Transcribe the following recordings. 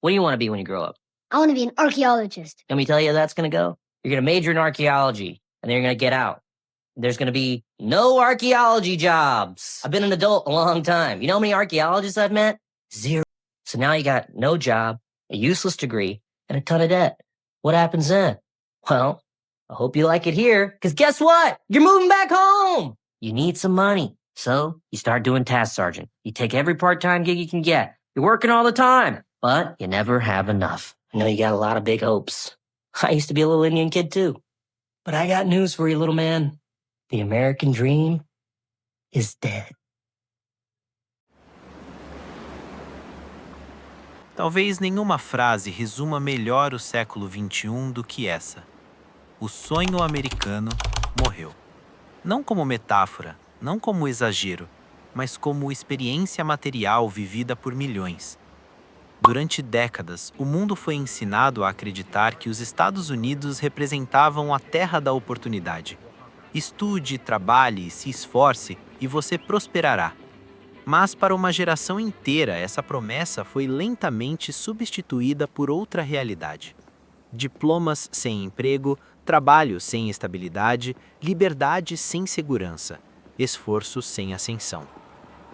What do you want to be when you grow up? I want to be an archaeologist. Let me tell you how that's going to go. You're going to major in archaeology, and then you're going to get out. There's going to be no archaeology jobs. I've been an adult a long time. You know how many archaeologists I've met? 0. So now you got no job, a useless degree, and a ton of debt. What happens then? Well, I hope you like it here, because guess what? You're moving back home. You need some money. So you start doing task sergeant. You take every part-time gig you can get. You're working all the time, but you never have enough. I know you got a lot of big hopes. I used to be a little Indian kid too. But I got news for you, little man. The American dream is dead. Talvez nenhuma frase resuma melhor o século XXI do que essa. O sonho americano morreu. Não como metáfora, não como exagero, mas como experiência material vivida por milhões. Durante décadas, o mundo foi ensinado a acreditar que os Estados Unidos representavam a terra da oportunidade. Estude, trabalhe, se esforce e você prosperará. Mas para uma geração inteira, essa promessa foi lentamente substituída por outra realidade. Diplomas sem emprego, trabalho sem estabilidade, liberdade sem segurança, esforço sem ascensão.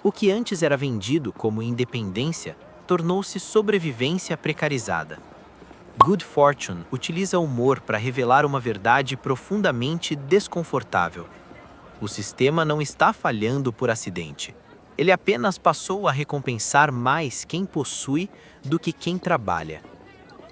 O que antes era vendido como independência tornou-se sobrevivência precarizada. Good Fortune utiliza o humor para revelar uma verdade profundamente desconfortável. O sistema não está falhando por acidente. Ele apenas passou a recompensar mais quem possui do que quem trabalha.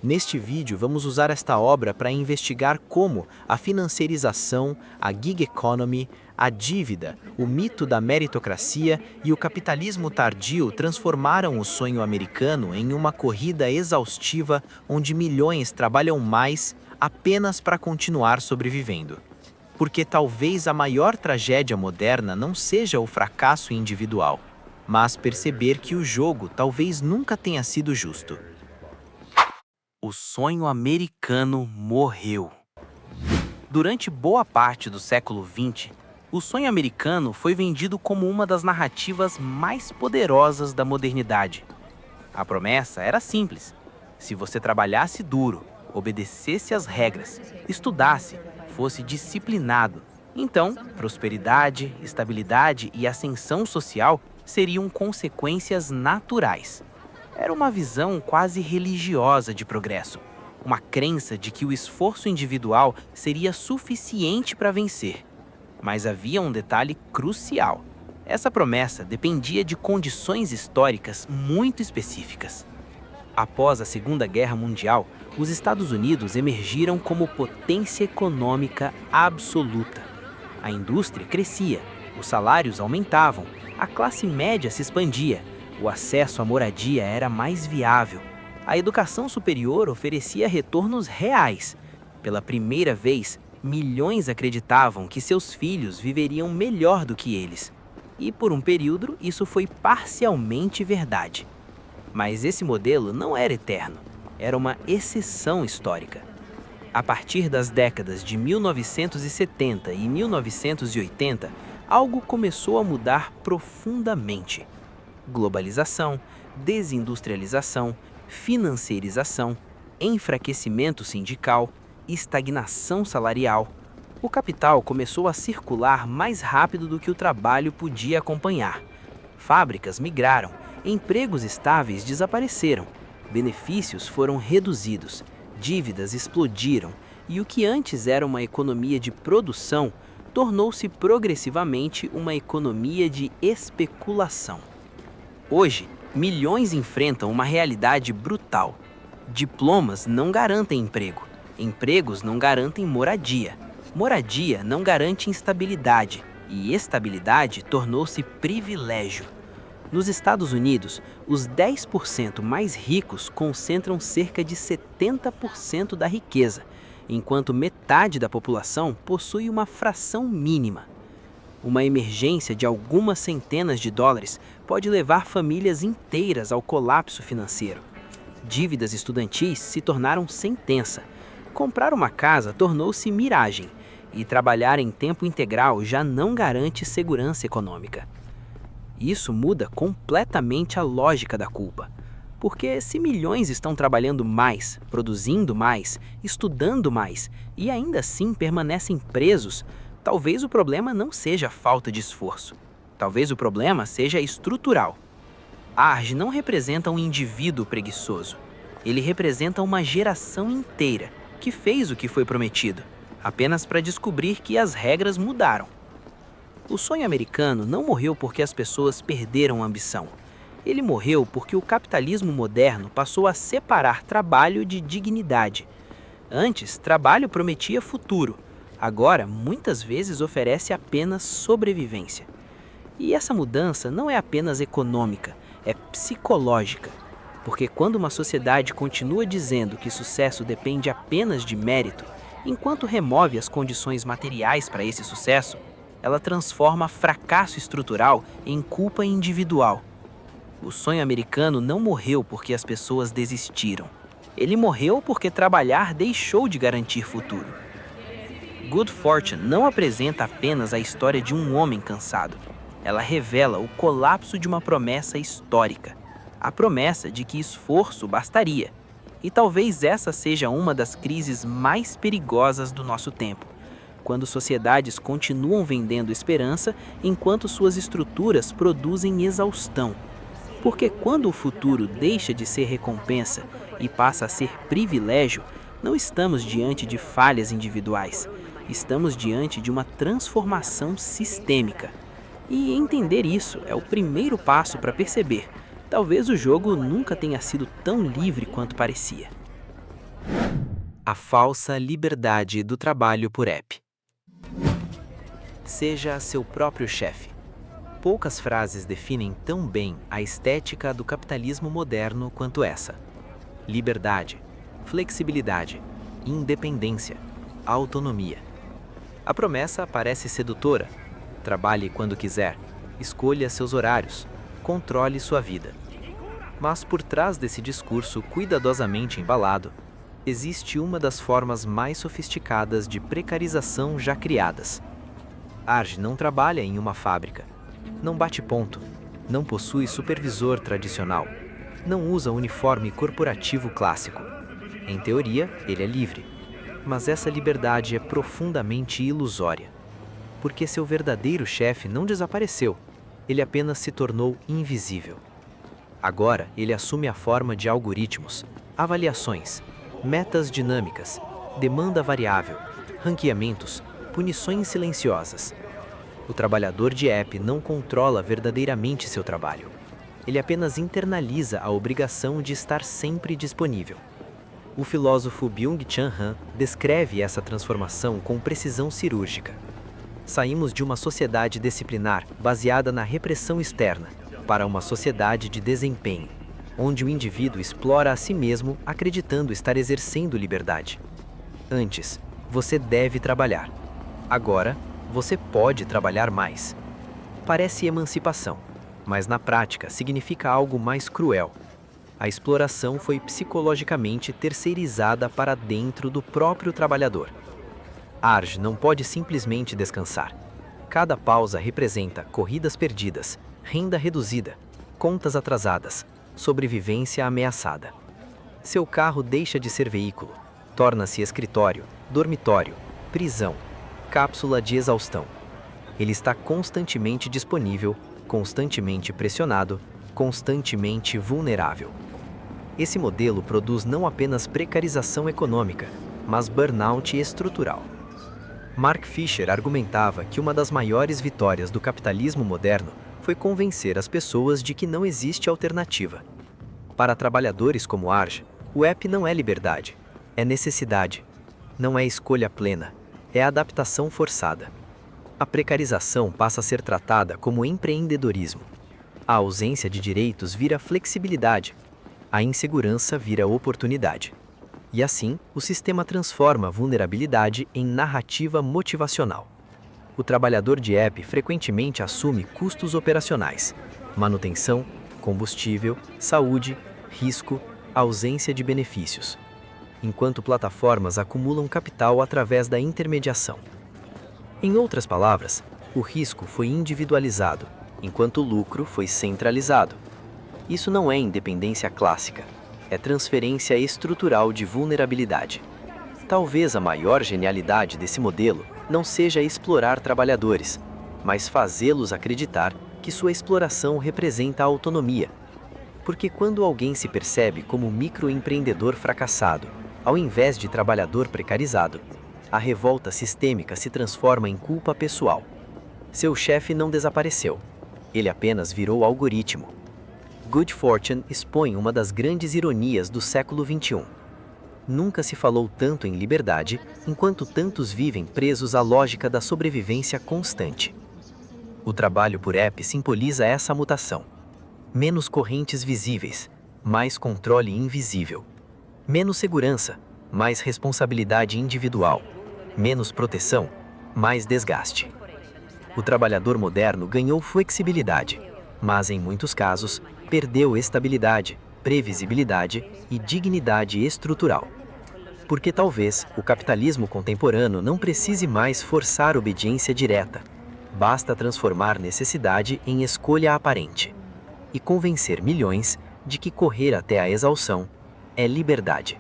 Neste vídeo, vamos usar esta obra para investigar como a financiarização, a gig economy, a dívida, o mito da meritocracia e o capitalismo tardio transformaram o sonho americano em uma corrida exaustiva onde milhões trabalham mais apenas para continuar sobrevivendo. Porque talvez a maior tragédia moderna não seja o fracasso individual, mas perceber que o jogo talvez nunca tenha sido justo. O sonho americano morreu. Durante boa parte do século XX, o sonho americano foi vendido como uma das narrativas mais poderosas da modernidade. A promessa era simples: se você trabalhasse duro, obedecesse às regras, estudasse, fosse disciplinado, então prosperidade, estabilidade e ascensão social seriam consequências naturais. Era uma visão quase religiosa de progresso, uma crença de que o esforço individual seria suficiente para vencer. Mas havia um detalhe crucial. Essa promessa dependia de condições históricas muito específicas. Após a Segunda Guerra Mundial, os Estados Unidos emergiram como potência econômica absoluta. A indústria crescia, os salários aumentavam, a classe média se expandia, o acesso à moradia era mais viável. A educação superior oferecia retornos reais. Pela primeira vez, milhões acreditavam que seus filhos viveriam melhor do que eles. E por um período, isso foi parcialmente verdade. Mas esse modelo não era eterno. Era uma exceção histórica. A partir das décadas de 1970 e 1980, algo começou a mudar profundamente. Globalização, desindustrialização, financiarização, enfraquecimento sindical, estagnação salarial. O capital começou a circular mais rápido do que o trabalho podia acompanhar. Fábricas migraram, empregos estáveis desapareceram, benefícios foram reduzidos, dívidas explodiram e o que antes era uma economia de produção tornou-se progressivamente uma economia de especulação. Hoje, milhões enfrentam uma realidade brutal. Diplomas não garantem emprego. Empregos não garantem moradia. Moradia não garante estabilidade. E estabilidade tornou-se privilégio. Nos Estados Unidos, os 10% mais ricos concentram cerca de 70% da riqueza, enquanto metade da população possui uma fração mínima. Uma emergência de algumas centenas de dólares pode levar famílias inteiras ao colapso financeiro. Dívidas estudantis se tornaram sentença. Comprar uma casa tornou-se miragem. E trabalhar em tempo integral já não garante segurança econômica. Isso muda completamente a lógica da culpa. Porque se milhões estão trabalhando mais, produzindo mais, estudando mais e ainda assim permanecem presos, talvez o problema não seja a falta de esforço. Talvez o problema seja estrutural. Arj não representa um indivíduo preguiçoso. Ele representa uma geração inteira que fez o que foi prometido, apenas para descobrir que as regras mudaram. O sonho americano não morreu porque as pessoas perderam a ambição. Ele morreu porque o capitalismo moderno passou a separar trabalho de dignidade. Antes, trabalho prometia futuro. Agora, muitas vezes oferece apenas sobrevivência. E essa mudança não é apenas econômica, é psicológica. Porque quando uma sociedade continua dizendo que sucesso depende apenas de mérito, enquanto remove as condições materiais para esse sucesso, ela transforma fracasso estrutural em culpa individual. O sonho americano não morreu porque as pessoas desistiram. Ele morreu porque trabalhar deixou de garantir futuro. Good Fortune não apresenta apenas a história de um homem cansado. Ela revela o colapso de uma promessa histórica. A promessa de que esforço bastaria. E talvez essa seja uma das crises mais perigosas do nosso tempo, quando sociedades continuam vendendo esperança enquanto suas estruturas produzem exaustão. Porque quando o futuro deixa de ser recompensa e passa a ser privilégio, não estamos diante de falhas individuais, estamos diante de uma transformação sistêmica. E entender isso é o primeiro passo para perceber: talvez o jogo nunca tenha sido tão livre quanto parecia. A falsa liberdade do trabalho por app. Seja seu próprio chefe. Poucas frases definem tão bem a estética do capitalismo moderno quanto essa. Liberdade, flexibilidade, independência, autonomia. A promessa parece sedutora. Trabalhe quando quiser, escolha seus horários, controle sua vida. Mas por trás desse discurso cuidadosamente embalado, existe uma das formas mais sofisticadas de precarização já criadas. Arj não trabalha em uma fábrica, não bate ponto, não possui supervisor tradicional, não usa uniforme corporativo clássico. Em teoria, ele é livre, mas essa liberdade é profundamente ilusória, porque seu verdadeiro chefe não desapareceu, ele apenas se tornou invisível. Agora, ele assume a forma de algoritmos, avaliações, metas dinâmicas, demanda variável, ranqueamentos, punições silenciosas. O trabalhador de app não controla verdadeiramente seu trabalho. Ele apenas internaliza a obrigação de estar sempre disponível. O filósofo Byung-Chul Han descreve essa transformação com precisão cirúrgica. Saímos de uma sociedade disciplinar baseada na repressão externa para uma sociedade de desempenho, onde o indivíduo explora a si mesmo acreditando estar exercendo liberdade. Antes, você deve trabalhar. Agora, você pode trabalhar mais. Parece emancipação, mas na prática significa algo mais cruel. A exploração foi psicologicamente terceirizada para dentro do próprio trabalhador. Arj não pode simplesmente descansar. Cada pausa representa corridas perdidas, renda reduzida, contas atrasadas, sobrevivência ameaçada. Seu carro deixa de ser veículo, torna-se escritório, dormitório, prisão, cápsula de exaustão. Ele está constantemente disponível, constantemente pressionado, constantemente vulnerável. Esse modelo produz não apenas precarização econômica, mas burnout estrutural. Mark Fisher argumentava que uma das maiores vitórias do capitalismo moderno foi convencer as pessoas de que não existe alternativa. Para trabalhadores como Arj, o app não é liberdade, é necessidade. Não é escolha plena, é adaptação forçada. A precarização passa a ser tratada como empreendedorismo. A ausência de direitos vira flexibilidade. A insegurança vira oportunidade. E assim, o sistema transforma a vulnerabilidade em narrativa motivacional. O trabalhador de app frequentemente assume custos operacionais, manutenção, combustível, saúde, risco, ausência de benefícios, enquanto plataformas acumulam capital através da intermediação. Em outras palavras, o risco foi individualizado, enquanto o lucro foi centralizado. Isso não é independência clássica, é transferência estrutural de vulnerabilidade. Talvez a maior genialidade desse modelo não seja explorar trabalhadores, mas fazê-los acreditar que sua exploração representa a autonomia. Porque quando alguém se percebe como microempreendedor fracassado, ao invés de trabalhador precarizado, a revolta sistêmica se transforma em culpa pessoal. Seu chefe não desapareceu, ele apenas virou algoritmo. Good Fortune expõe uma das grandes ironias do século XXI. Nunca se falou tanto em liberdade, enquanto tantos vivem presos à lógica da sobrevivência constante. O trabalho por app simboliza essa mutação. Menos correntes visíveis, mais controle invisível. Menos segurança, mais responsabilidade individual. Menos proteção, mais desgaste. O trabalhador moderno ganhou flexibilidade, mas em muitos casos perdeu estabilidade, previsibilidade e dignidade estrutural. Porque talvez o capitalismo contemporâneo não precise mais forçar obediência direta. Basta transformar necessidade em escolha aparente e convencer milhões de que correr até a exaustão é liberdade.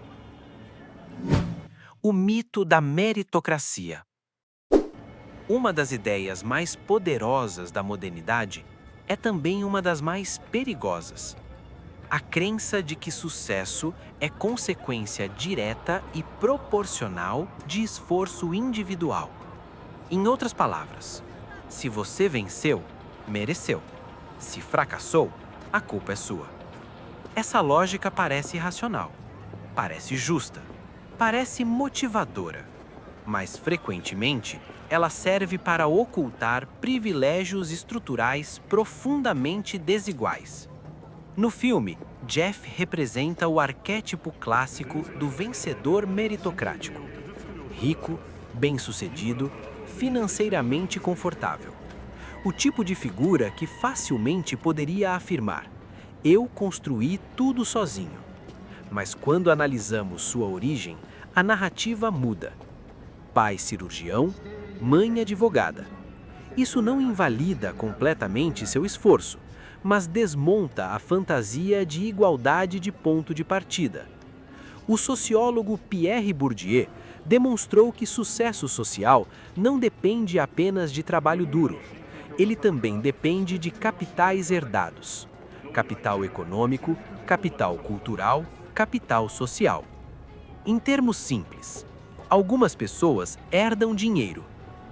O mito da meritocracia. Uma das ideias mais poderosas da modernidade é também uma das mais perigosas. A crença de que sucesso é consequência direta e proporcional de esforço individual. Em outras palavras, se você venceu, mereceu. Se fracassou, a culpa é sua. Essa lógica parece racional, parece justa, parece motivadora, mas frequentemente ela serve para ocultar privilégios estruturais profundamente desiguais. No filme, Jeff representa o arquétipo clássico do vencedor meritocrático. Rico, bem-sucedido, financeiramente confortável. O tipo de figura que facilmente poderia afirmar: eu construí tudo sozinho. Mas quando analisamos sua origem, a narrativa muda. Pai cirurgião, mãe advogada. Isso não invalida completamente seu esforço, mas desmonta a fantasia de igualdade de ponto de partida. O sociólogo Pierre Bourdieu demonstrou que sucesso social não depende apenas de trabalho duro. Ele também depende de capitais herdados. Capital econômico, capital cultural, capital social. Em termos simples, algumas pessoas herdam dinheiro,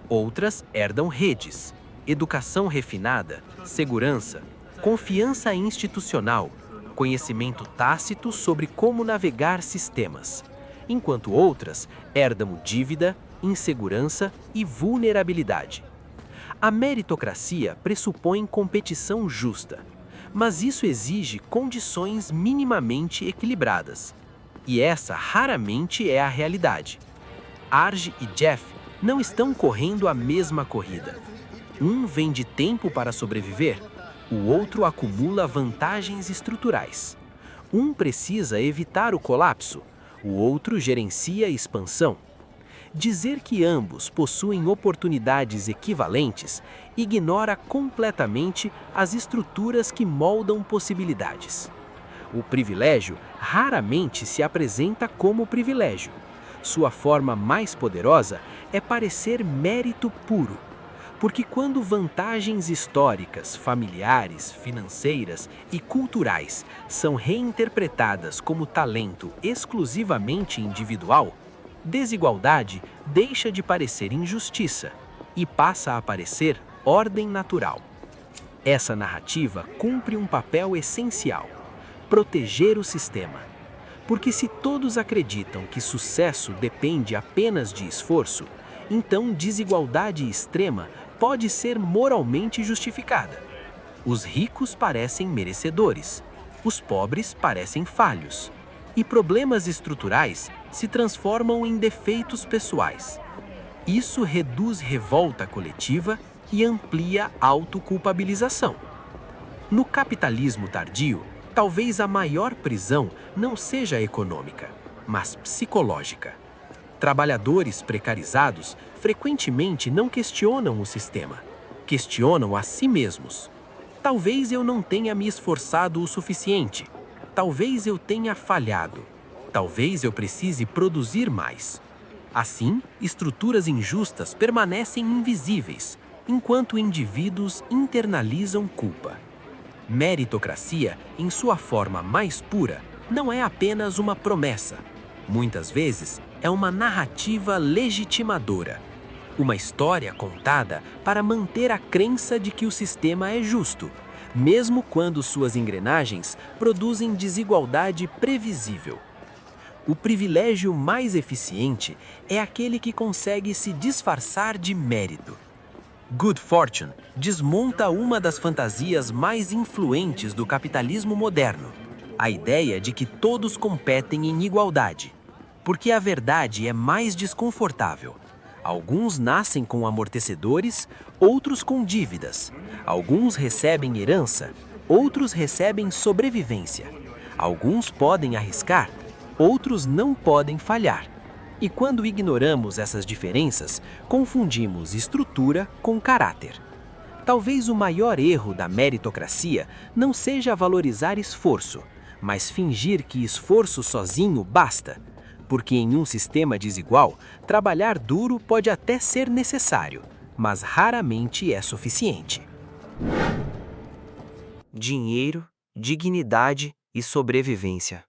outras herdam redes, educação refinada, segurança, confiança institucional, conhecimento tácito sobre como navegar sistemas, enquanto outras herdam dívida, insegurança e vulnerabilidade. A meritocracia pressupõe competição justa, mas isso exige condições minimamente equilibradas. E essa raramente é a realidade. Arj e Jeff não estão correndo a mesma corrida. Um vende tempo para sobreviver, o outro acumula vantagens estruturais. Um precisa evitar o colapso, o outro gerencia a expansão. Dizer que ambos possuem oportunidades equivalentes ignora completamente as estruturas que moldam possibilidades. O privilégio raramente se apresenta como privilégio. Sua forma mais poderosa é parecer mérito puro. Porque quando vantagens históricas, familiares, financeiras e culturais são reinterpretadas como talento exclusivamente individual, desigualdade deixa de parecer injustiça e passa a parecer ordem natural. Essa narrativa cumpre um papel essencial: proteger o sistema. Porque se todos acreditam que sucesso depende apenas de esforço, então desigualdade extrema pode ser moralmente justificada. Os ricos parecem merecedores, os pobres parecem falhos, e problemas estruturais se transformam em defeitos pessoais. Isso reduz revolta coletiva e amplia autoculpabilização. No capitalismo tardio, talvez a maior prisão não seja econômica, mas psicológica. Trabalhadores precarizados frequentemente não questionam o sistema, questionam a si mesmos. Talvez eu não tenha me esforçado o suficiente. Talvez eu tenha falhado. Talvez eu precise produzir mais. Assim, estruturas injustas permanecem invisíveis, enquanto indivíduos internalizam culpa. Meritocracia, em sua forma mais pura, não é apenas uma promessa. Muitas vezes, é uma narrativa legitimadora. Uma história contada para manter a crença de que o sistema é justo, mesmo quando suas engrenagens produzem desigualdade previsível. O privilégio mais eficiente é aquele que consegue se disfarçar de mérito. Good Fortune desmonta uma das fantasias mais influentes do capitalismo moderno, a ideia de que todos competem em igualdade, porque a verdade é mais desconfortável. Alguns nascem com amortecedores, outros com dívidas. Alguns recebem herança, outros recebem sobrevivência. Alguns podem arriscar, outros não podem falhar. E quando ignoramos essas diferenças, confundimos estrutura com caráter. Talvez o maior erro da meritocracia não seja valorizar esforço, mas fingir que esforço sozinho basta. Porque em um sistema desigual, trabalhar duro pode até ser necessário, mas raramente é suficiente. Dinheiro, dignidade e sobrevivência.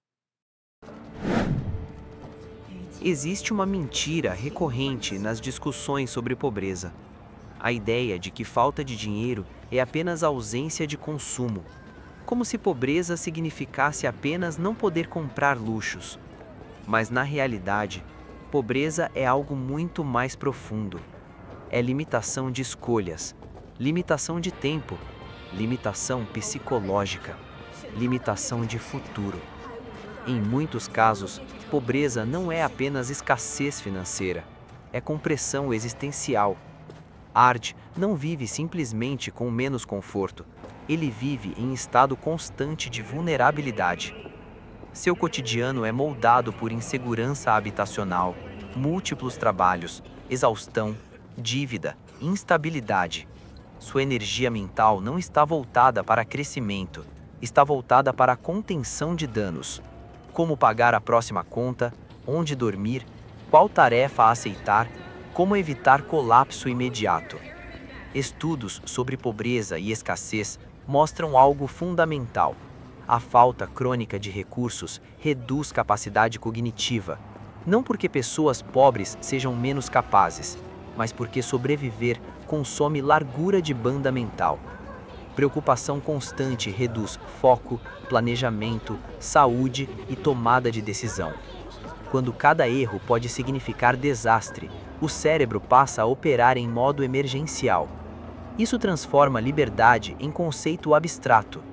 Existe uma mentira recorrente nas discussões sobre pobreza. A ideia de que falta de dinheiro é apenas ausência de consumo, como se pobreza significasse apenas não poder comprar luxos. Mas na realidade, pobreza é algo muito mais profundo. É limitação de escolhas, limitação de tempo, limitação psicológica, limitação de futuro. Em muitos casos, pobreza não é apenas escassez financeira, é compressão existencial. Ard não vive simplesmente com menos conforto, ele vive em estado constante de vulnerabilidade. Seu cotidiano é moldado por insegurança habitacional, múltiplos trabalhos, exaustão, dívida, instabilidade. Sua energia mental não está voltada para crescimento, está voltada para a contenção de danos. Como pagar a próxima conta, onde dormir, qual tarefa a aceitar, como evitar colapso imediato. Estudos sobre pobreza e escassez mostram algo fundamental. A falta crônica de recursos reduz capacidade cognitiva, não porque pessoas pobres sejam menos capazes, mas porque sobreviver consome largura de banda mental. Preocupação constante reduz foco, planejamento, saúde e tomada de decisão. Quando cada erro pode significar desastre, o cérebro passa a operar em modo emergencial. Isso transforma liberdade em conceito abstrato.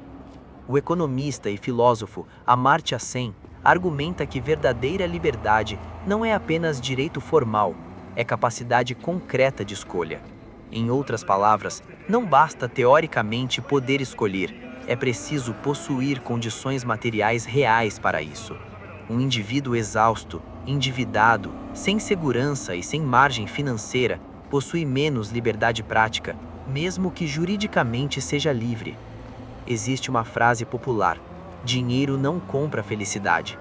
O economista e filósofo Amartya Sen argumenta que verdadeira liberdade não é apenas direito formal, é capacidade concreta de escolha. Em outras palavras, não basta teoricamente poder escolher, é preciso possuir condições materiais reais para isso. Um indivíduo exausto, endividado, sem segurança e sem margem financeira, possui menos liberdade prática, mesmo que juridicamente seja livre. Existe uma frase popular: dinheiro não compra felicidade.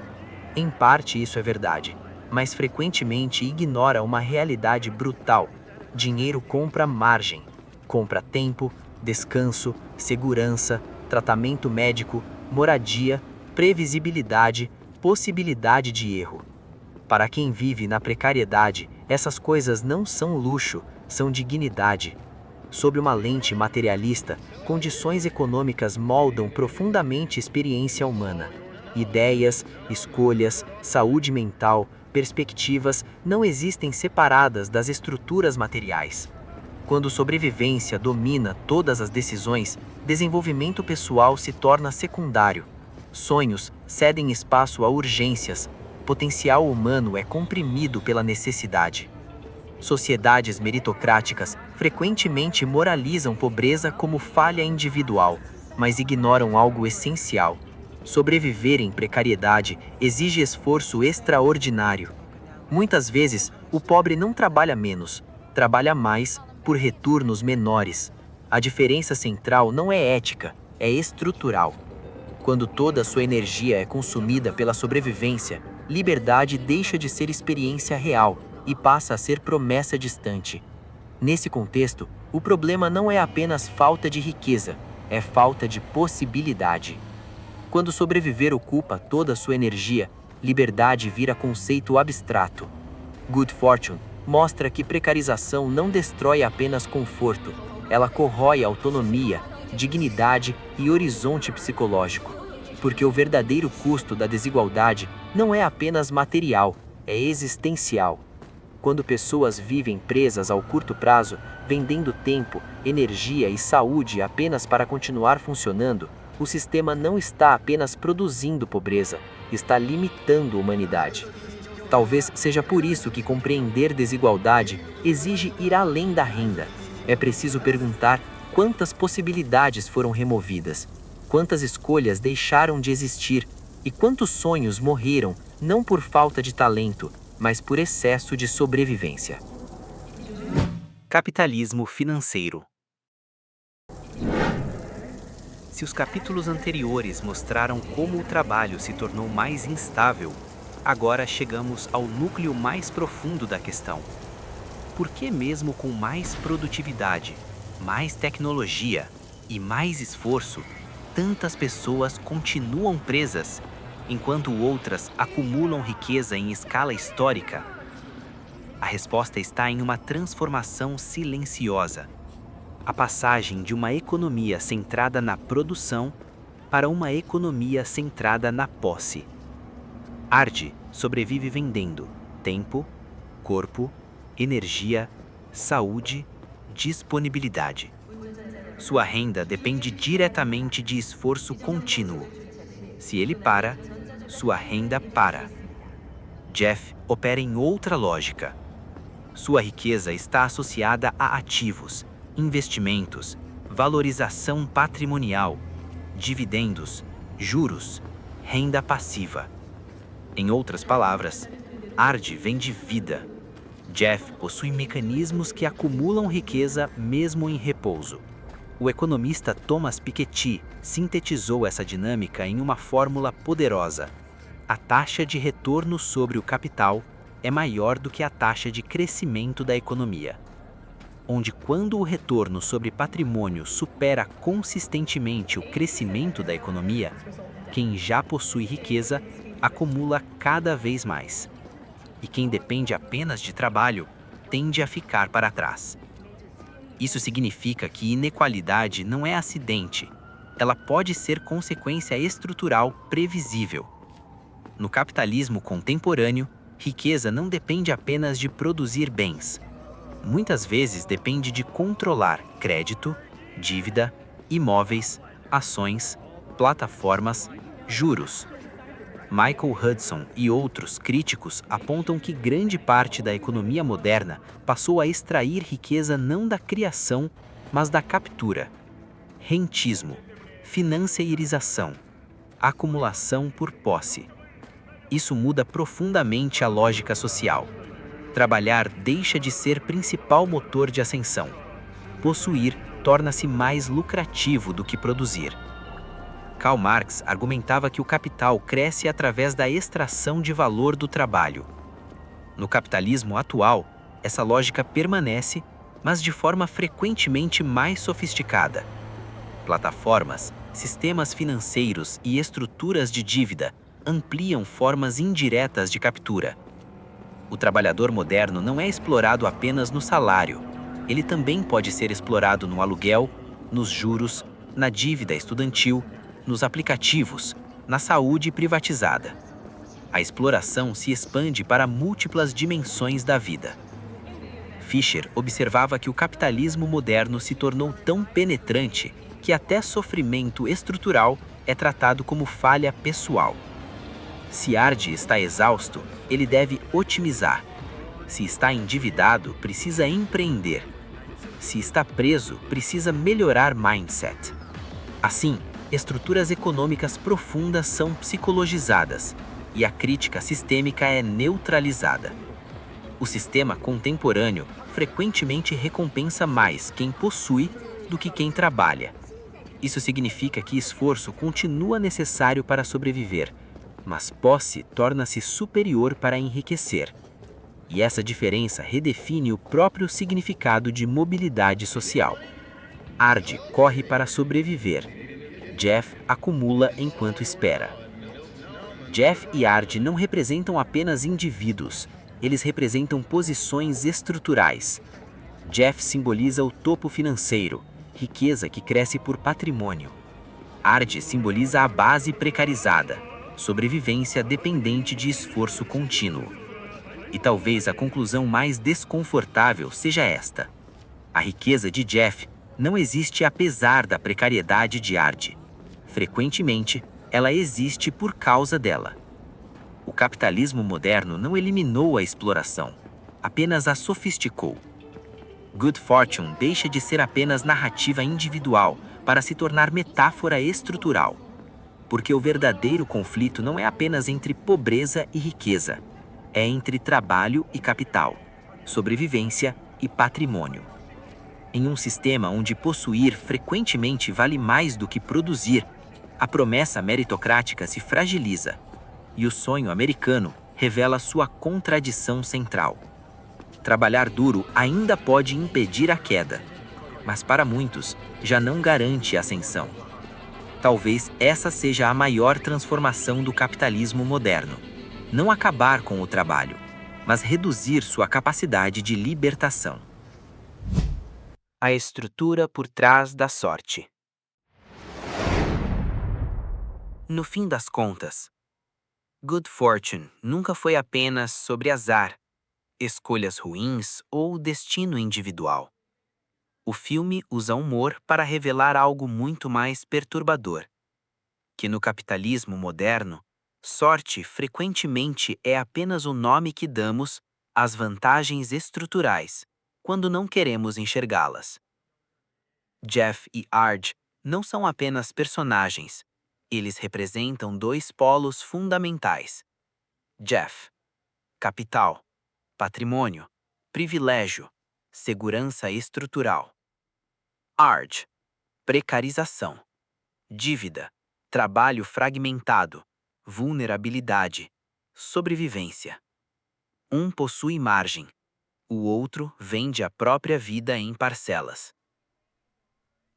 Em parte isso é verdade, mas frequentemente ignora uma realidade brutal. Dinheiro compra margem, compra tempo, descanso, segurança, tratamento médico, moradia, previsibilidade, possibilidade de erro. Para quem vive na precariedade, essas coisas não são luxo, são dignidade. Sob uma lente materialista, condições econômicas moldam profundamente a experiência humana. Ideias, escolhas, saúde mental, perspectivas não existem separadas das estruturas materiais. Quando sobrevivência domina todas as decisões, desenvolvimento pessoal se torna secundário. Sonhos cedem espaço a urgências, potencial humano é comprimido pela necessidade. Sociedades meritocráticas frequentemente moralizam pobreza como falha individual, mas ignoram algo essencial. Sobreviver em precariedade exige esforço extraordinário. Muitas vezes, o pobre não trabalha menos, trabalha mais por retornos menores. A diferença central não é ética, é estrutural. Quando toda a sua energia é consumida pela sobrevivência, liberdade deixa de ser experiência real e passa a ser promessa distante. Nesse contexto, o problema não é apenas falta de riqueza, é falta de possibilidade. Quando sobreviver ocupa toda a sua energia, liberdade vira conceito abstrato. Good Fortune mostra que precarização não destrói apenas conforto, ela corrói autonomia, dignidade e horizonte psicológico. Porque o verdadeiro custo da desigualdade não é apenas material, é existencial. Quando pessoas vivem presas ao curto prazo, vendendo tempo, energia e saúde apenas para continuar funcionando, o sistema não está apenas produzindo pobreza, está limitando a humanidade. Talvez seja por isso que compreender desigualdade exige ir além da renda. É preciso perguntar quantas possibilidades foram removidas, quantas escolhas deixaram de existir e quantos sonhos morreram não por falta de talento, mas por excesso de sobrevivência. Capitalismo financeiro. Se os capítulos anteriores mostraram como o trabalho se tornou mais instável, agora chegamos ao núcleo mais profundo da questão. Por que mesmo com mais produtividade, mais tecnologia e mais esforço, tantas pessoas continuam presas, enquanto outras acumulam riqueza em escala histórica? A resposta está em uma transformação silenciosa. A passagem de uma economia centrada na produção para uma economia centrada na posse. Ardi sobrevive vendendo tempo, corpo, energia, saúde, disponibilidade. Sua renda depende diretamente de esforço contínuo. Se ele para, sua renda para. Jeff opera em outra lógica. Sua riqueza está associada a ativos, investimentos, valorização patrimonial, dividendos, juros, renda passiva. Em outras palavras, Ardi vende vida. Jeff possui mecanismos que acumulam riqueza mesmo em repouso. O economista Thomas Piketty sintetizou essa dinâmica em uma fórmula poderosa. A taxa de retorno sobre o capital é maior do que a taxa de crescimento da economia. Onde quando o retorno sobre patrimônio supera consistentemente o crescimento da economia, quem já possui riqueza acumula cada vez mais. E quem depende apenas de trabalho tende a ficar para trás. Isso significa que inequalidade não é acidente, ela pode ser consequência estrutural previsível. No capitalismo contemporâneo, riqueza não depende apenas de produzir bens. Muitas vezes depende de controlar crédito, dívida, imóveis, ações, plataformas, juros. Michael Hudson e outros críticos apontam que grande parte da economia moderna passou a extrair riqueza não da criação, mas da captura. Rentismo, financiarização, acumulação por posse. Isso muda profundamente a lógica social. Trabalhar deixa de ser principal motor de ascensão. Possuir torna-se mais lucrativo do que produzir. Karl Marx argumentava que o capital cresce através da extração de valor do trabalho. No capitalismo atual, essa lógica permanece, mas de forma frequentemente mais sofisticada. Plataformas, sistemas financeiros e estruturas de dívida ampliam formas indiretas de captura. O trabalhador moderno não é explorado apenas no salário. Ele também pode ser explorado no aluguel, nos juros, na dívida estudantil, nos aplicativos, na saúde privatizada. A exploração se expande para múltiplas dimensões da vida. Fischer observava que o capitalismo moderno se tornou tão penetrante que até sofrimento estrutural é tratado como falha pessoal. Se Ardi está exausto, ele deve otimizar. Se está endividado, precisa empreender. Se está preso, precisa melhorar mindset. Assim, estruturas econômicas profundas são psicologizadas e a crítica sistêmica é neutralizada. O sistema contemporâneo frequentemente recompensa mais quem possui do que quem trabalha. Isso significa que esforço continua necessário para sobreviver, mas posse torna-se superior para enriquecer. E essa diferença redefine o próprio significado de mobilidade social. Ard corre para sobreviver. Jeff acumula enquanto espera. Jeff e Ard não representam apenas indivíduos, eles representam posições estruturais. Jeff simboliza o topo financeiro, riqueza que cresce por patrimônio. Ard simboliza a base precarizada, sobrevivência dependente de esforço contínuo. E talvez a conclusão mais desconfortável seja esta: a riqueza de Jeff não existe apesar da precariedade de Ard. Frequentemente, ela existe por causa dela. O capitalismo moderno não eliminou a exploração, apenas a sofisticou. Good Fortune deixa de ser apenas narrativa individual para se tornar metáfora estrutural. Porque o verdadeiro conflito não é apenas entre pobreza e riqueza, é entre trabalho e capital, sobrevivência e patrimônio. Em um sistema onde possuir frequentemente vale mais do que produzir, a promessa meritocrática se fragiliza e o sonho americano revela sua contradição central. Trabalhar duro ainda pode impedir a queda, mas para muitos já não garante ascensão. Talvez essa seja a maior transformação do capitalismo moderno. Não acabar com o trabalho, mas reduzir sua capacidade de libertação. A estrutura por trás da sorte. No fim das contas, Good Fortune nunca foi apenas sobre azar, escolhas ruins ou destino individual. O filme usa humor para revelar algo muito mais perturbador: que no capitalismo moderno, sorte frequentemente é apenas o nome que damos às vantagens estruturais, quando não queremos enxergá-las. Jeff e Ard não são apenas personagens, eles representam dois polos fundamentais. Jeff: capital, patrimônio, privilégio, segurança estrutural. Ard: precarização, dívida, trabalho fragmentado, vulnerabilidade, sobrevivência. Um possui margem, o outro vende a própria vida em parcelas.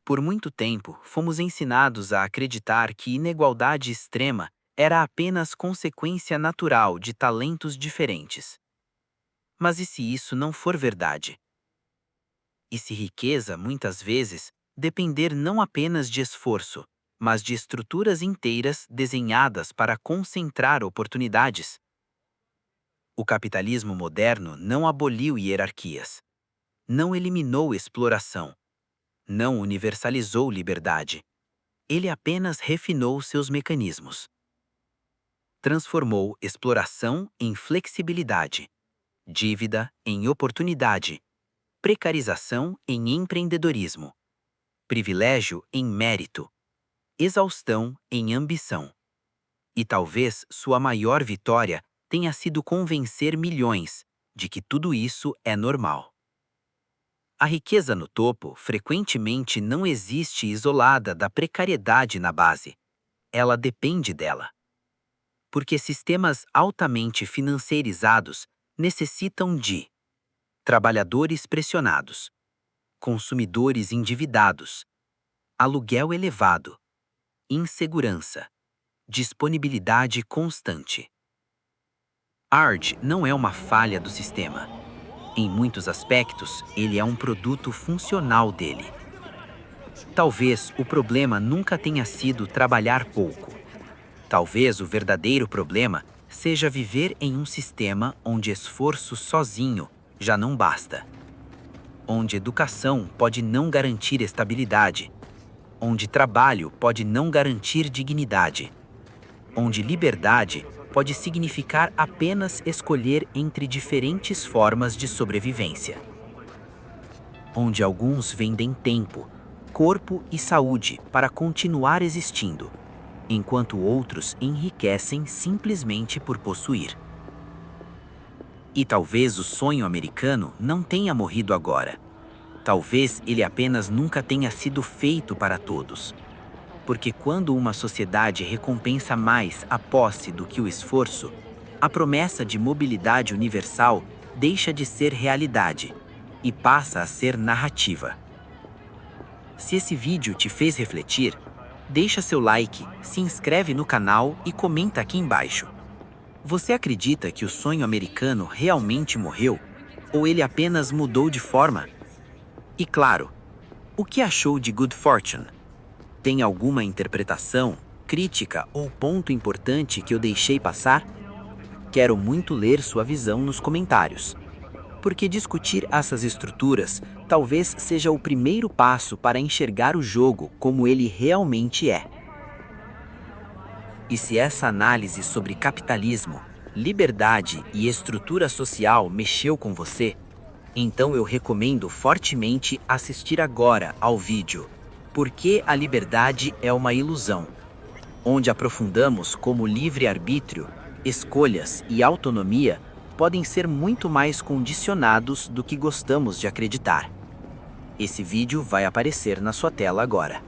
Por muito tempo, fomos ensinados a acreditar que inigualdade extrema era apenas consequência natural de talentos diferentes. Mas e se isso não for verdade? E se riqueza, muitas vezes, depender não apenas de esforço, mas de estruturas inteiras desenhadas para concentrar oportunidades? O capitalismo moderno não aboliu hierarquias, não eliminou exploração, não universalizou liberdade. Ele apenas refinou seus mecanismos. Transformou exploração em flexibilidade, dívida em oportunidade, precarização em empreendedorismo, privilégio em mérito, exaustão em ambição. E talvez sua maior vitória tenha sido convencer milhões de que tudo isso é normal. A riqueza no topo frequentemente não existe isolada da precariedade na base. Ela depende dela. Porque sistemas altamente financiarizados necessitam de trabalhadores pressionados, consumidores endividados, aluguel elevado, insegurança, disponibilidade constante. Ard não é uma falha do sistema. Em muitos aspectos, ele é um produto funcional dele. Talvez o problema nunca tenha sido trabalhar pouco. Talvez o verdadeiro problema seja viver em um sistema onde esforço sozinho já não basta. Onde educação pode não garantir estabilidade. Onde trabalho pode não garantir dignidade. Onde liberdade pode significar apenas escolher entre diferentes formas de sobrevivência. Onde alguns vendem tempo, corpo e saúde para continuar existindo, enquanto outros enriquecem simplesmente por possuir. E talvez o sonho americano não tenha morrido agora. Talvez ele apenas nunca tenha sido feito para todos. Porque quando uma sociedade recompensa mais a posse do que o esforço, a promessa de mobilidade universal deixa de ser realidade e passa a ser narrativa. Se esse vídeo te fez refletir, deixa seu like, se inscreve no canal e comenta aqui embaixo. Você acredita que o sonho americano realmente morreu? Ou ele apenas mudou de forma? E claro, o que achou de Good Fortune? Tem alguma interpretação, crítica ou ponto importante que eu deixei passar? Quero muito ler sua visão nos comentários, porque discutir essas estruturas talvez seja o primeiro passo para enxergar o jogo como ele realmente é. E se essa análise sobre capitalismo, liberdade e estrutura social mexeu com você, então eu recomendo fortemente assistir agora ao vídeo Por que a liberdade é uma ilusão?, onde aprofundamos como livre-arbítrio, escolhas e autonomia podem ser muito mais condicionados do que gostamos de acreditar. Esse vídeo vai aparecer na sua tela agora.